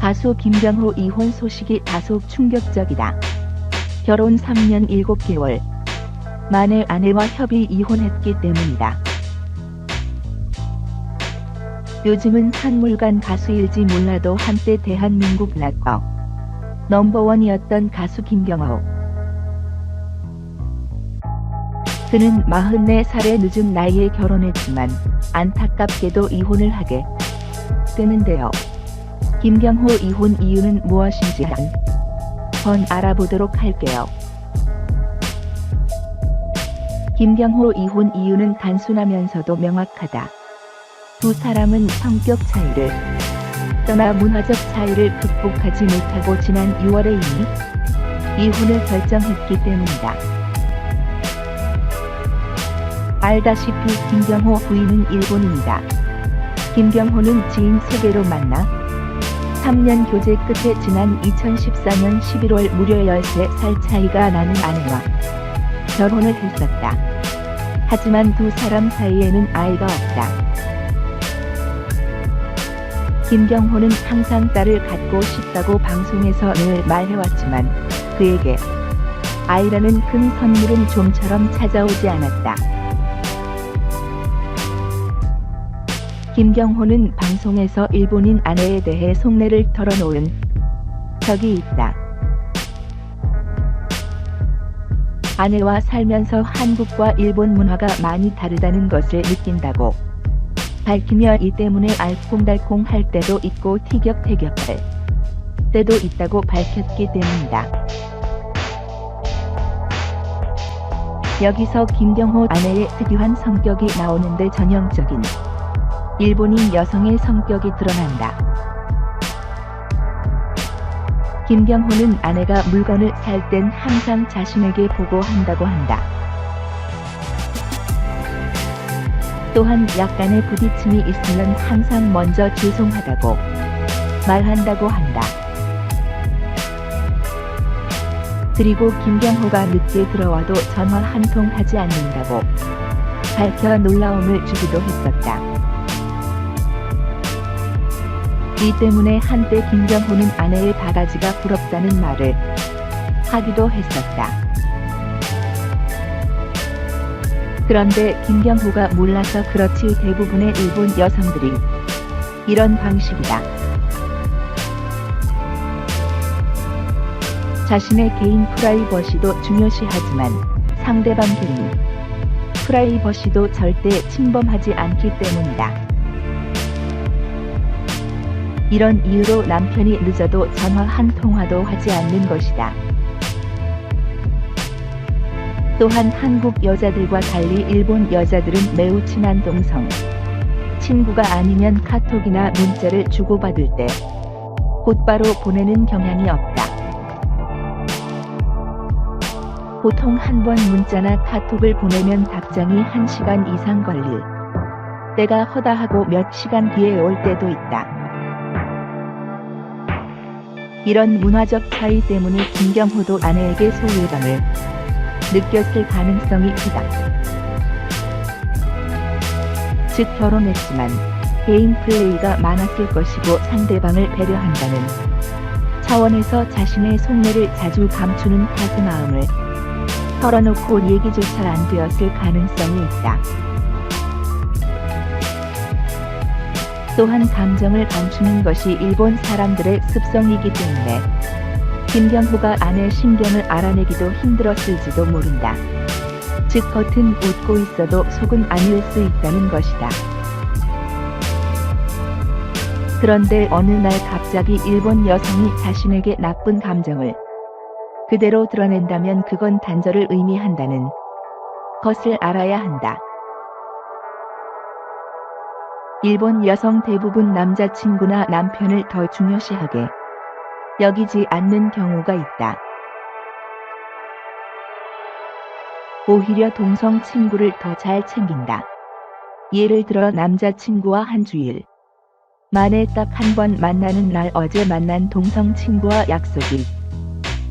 가수 김경호 이혼 소식이 다소 충격적이다. 결혼 3년 7개월 만에 아내와 협의 이혼했기 때문이다. 요즘은 한물간 가수일지 몰라도 한때 대한민국 락커 넘버원이었던 가수 김경호. 그는 44살의 늦은 나이에 결혼했지만 안타깝게도 이혼을 하게 되는데요. 김경호 이혼 이유는 무엇인지 한번 알아보도록 할게요. 김경호 이혼 이유는 단순하면서도 명확하다. 두 사람은 성격 차이를 떠나 문화적 차이를 극복하지 못하고 지난 6월에 이미 이혼을 결정했기 때문이다. 알다시피 김경호 부인은 일본인이다. 김경호는 지인 소개로 만나 3년 교제 끝에 지난 2014년 11월 무려 13살 차이가 나는 아내와 결혼을 했었다. 하지만 두 사람 사이에는 아이가 없다. 김경호는 항상 딸을 갖고 싶다고 방송에서 늘 말해왔지만 그에게 아이라는 큰 선물은 좀처럼 찾아오지 않았다. 김경호는 방송에서 일본인 아내에 대해 속내를 털어놓은 적이 있다. 아내와 살면서 한국과 일본 문화가 많이 다르다는 것을 느낀다고 밝히며 이 때문에 알콩달콩 할 때도 있고 티격태격할 때도 있다고 밝혔기 때문이다. 여기서 김경호 아내의 특유한 성격이 나오는데 전형적인 일본인 여성의 성격이 드러난다. 김경호는 아내가 물건을 살 땐 항상 자신에게 보고한다고 한다. 또한 약간의 부딪힘이 있으면 항상 먼저 죄송하다고 말한다고 한다. 그리고 김경호가 늦게 들어와도 전화 한 통 하지 않는다고 밝혀 놀라움을 주기도 했었다. 이 때문에 한때 김경호는 아내의 바가지가 부럽다는 말을 하기도 했었다. 그런데 김경호가 몰라서 그렇지 대부분의 일본 여성들이 이런 방식이다. 자신의 개인 프라이버시도 중요시하지만 상대방 개인 프라이버시도 절대 침범하지 않기 때문이다. 이런 이유로 남편이 늦어도 전화 한 통화도 하지 않는 것이다. 또한 한국 여자들과 달리 일본 여자들은 매우 친한 동성, 친구가 아니면 카톡이나 문자를 주고받을 때 곧바로 보내는 경향이 없다. 보통 한 번 문자나 카톡을 보내면 답장이 1시간 이상 걸릴 때가 허다하고 몇 시간 뒤에 올 때도 있다. 이런 문화적 차이 때문에 김경호도 아내에게 소외감을 느꼈을 가능성이 크다. 즉 결혼했지만 개인 플레이가 많았을 것이고 상대방을 배려한다는 차원에서 자신의 속내를 자주 감추는 탓의 마음을 털어놓고 얘기조차 안 되었을 가능성이 있다. 또한 감정을 감추는 것이 일본 사람들의 습성이기 때문에 김경호가 아내 심경을 알아내기도 힘들었을지도 모른다. 즉 겉은 웃고 있어도 속은 아닐 수 있다는 것이다. 그런데 어느 날 갑자기 일본 여성이 자신에게 나쁜 감정을 그대로 드러낸다면 그건 단절을 의미한다는 것을 알아야 한다. 일본 여성 대부분 남자친구나 남편을 더 중요시하게 여기지 않는 경우가 있다. 오히려 동성 친구를 더 잘 챙긴다. 예를 들어 남자친구와 한 주일 만에 딱 한 번 만나는 날 어제 만난 동성 친구와 약속이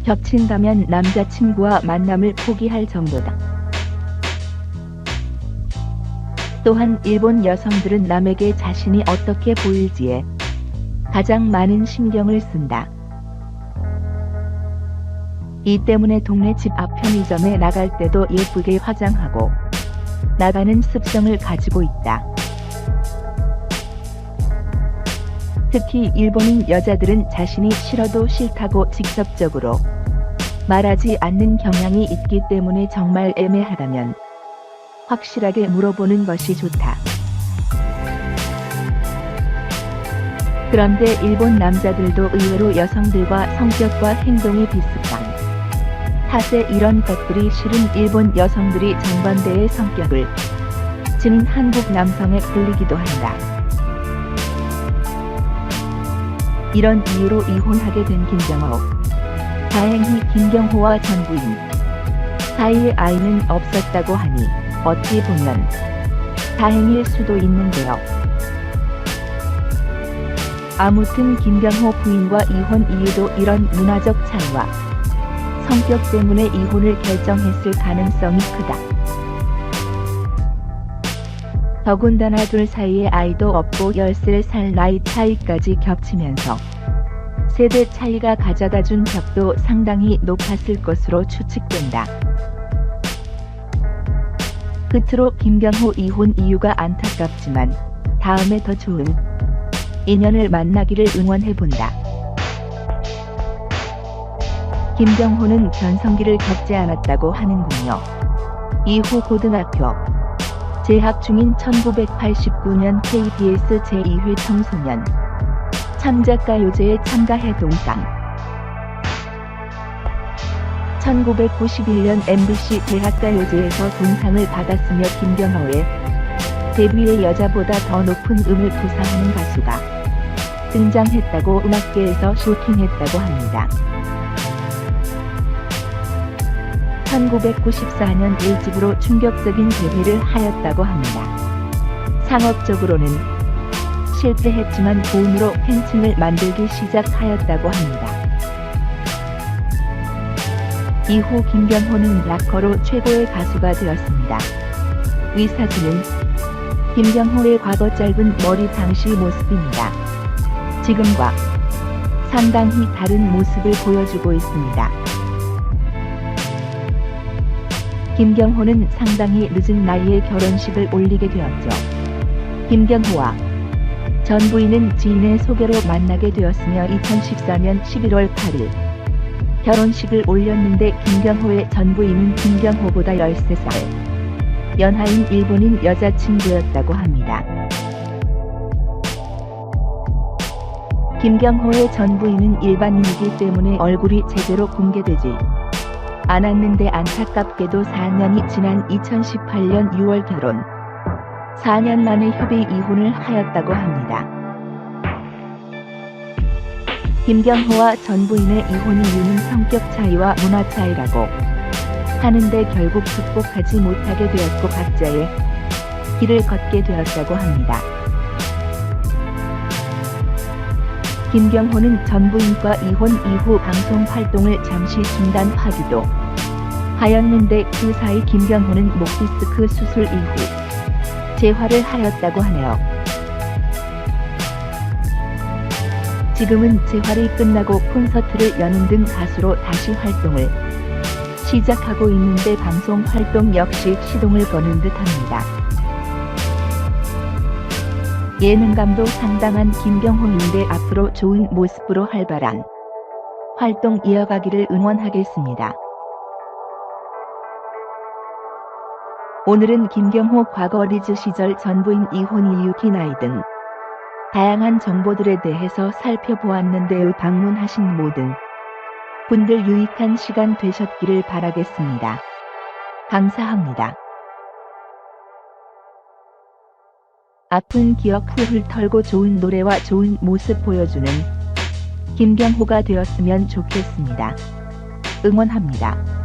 겹친다면 남자친구와 만남을 포기할 정도다. 또한 일본 여성들은 남에게 자신이 어떻게 보일지에 가장 많은 신경을 쓴다. 이 때문에 동네 집 앞 편의점에 나갈 때도 예쁘게 화장하고 나가는 습성을 가지고 있다. 특히 일본인 여자들은 자신이 싫어도 싫다고 직접적으로 말하지 않는 경향이 있기 때문에 정말 애매하다면 확실하게 물어보는 것이 좋다. 그런데 일본 남자들도 의외로 여성들과 성격과 행동이 비슷한 탓에 이런 것들이 싫은 일본 여성들이 정반대의 성격을 지닌 한국 남성에 끌리기도 한다. 이런 이유로 이혼하게 된 김경호. 다행히 김경호와 전 부인 사이에 아이는 없었다고 하니 어찌 보면 다행일 수도 있는데요. 아무튼 김경호 부인과 이혼 이유도 이런 문화적 차이와 성격 때문에 이혼을 결정했을 가능성이 크다. 더군다나 둘 사이에 아이도 없고 13살 나이 차이까지 겹치면서 세대 차이가 가져다 준 격도 상당히 높았을 것으로 추측된다. 끝으로 김경호 이혼 이유가 안타깝지만 다음에 더 좋은 인연을 만나기를 응원해본다. 김경호는 변성기를 겪지 않았다고 하는군요. 이후 고등학교 재학 중인 1989년 KBS 제2회 청소년 참작가요제에 참가해 동상, 1991년 MBC 대학가요제에서 동상을 받았으며 김경호의 데뷔의 여자보다 더 높은 음을 구사하는 가수가 등장했다고 음악계에서 쇼킹했다고 합니다. 1994년 1집으로 충격적인 데뷔를 하였다고 합니다. 상업적으로는 실패했지만 돈으로 팬층을 만들기 시작하였다고 합니다. 이후 김경호는 락커로 최고의 가수가 되었습니다. 위 사진은 김경호의 과거 짧은 머리 당시 모습입니다. 지금과 상당히 다른 모습을 보여주고 있습니다. 김경호는 상당히 늦은 나이에 결혼식을 올리게 되었죠. 김경호와 전 부인은 지인의 소개로 만나게 되었으며 2014년 11월 8일 결혼식을 올렸는데 김경호의 전 부인은 김경호보다 13살 연하인 일본인 여자친구였다고 합니다. 김경호의 전 부인은 일반인이기 때문에 얼굴이 제대로 공개되지 않았는데 안타깝게도 4년이 지난 2018년 6월 결혼, 4년 만에 협의 이혼을 하였다고 합니다. 김경호와 전 부인의 이혼 이유는 성격 차이와 문화 차이라고 하는데 결국 극복하지 못하게 되었고 각자의 길을 걷게 되었다고 합니다. 김경호는 전 부인과 이혼 이후 방송 활동을 잠시 중단하기도 하였는데 그 사이 김경호는 목 디스크 수술 이후 재활을 하였다고 하네요. 지금은 재활이 끝나고 콘서트를 여는 등 가수로 다시 활동을 시작하고 있는데 방송 활동 역시 시동을 거는 듯합니다. 예능감도 상당한 김경호인데 앞으로 좋은 모습으로 활발한 활동 이어가기를 응원하겠습니다. 오늘은 김경호 과거 리즈 시절 전 부인 이혼 이유 기나이 등 다양한 정보들에 대해서 살펴보았는데요. 방문하신 모든 분들 유익한 시간 되셨기를 바라겠습니다. 감사합니다. 아픈 기억 훌훌 털고 좋은 노래와 좋은 모습 보여주는 김경호가 되었으면 좋겠습니다. 응원합니다.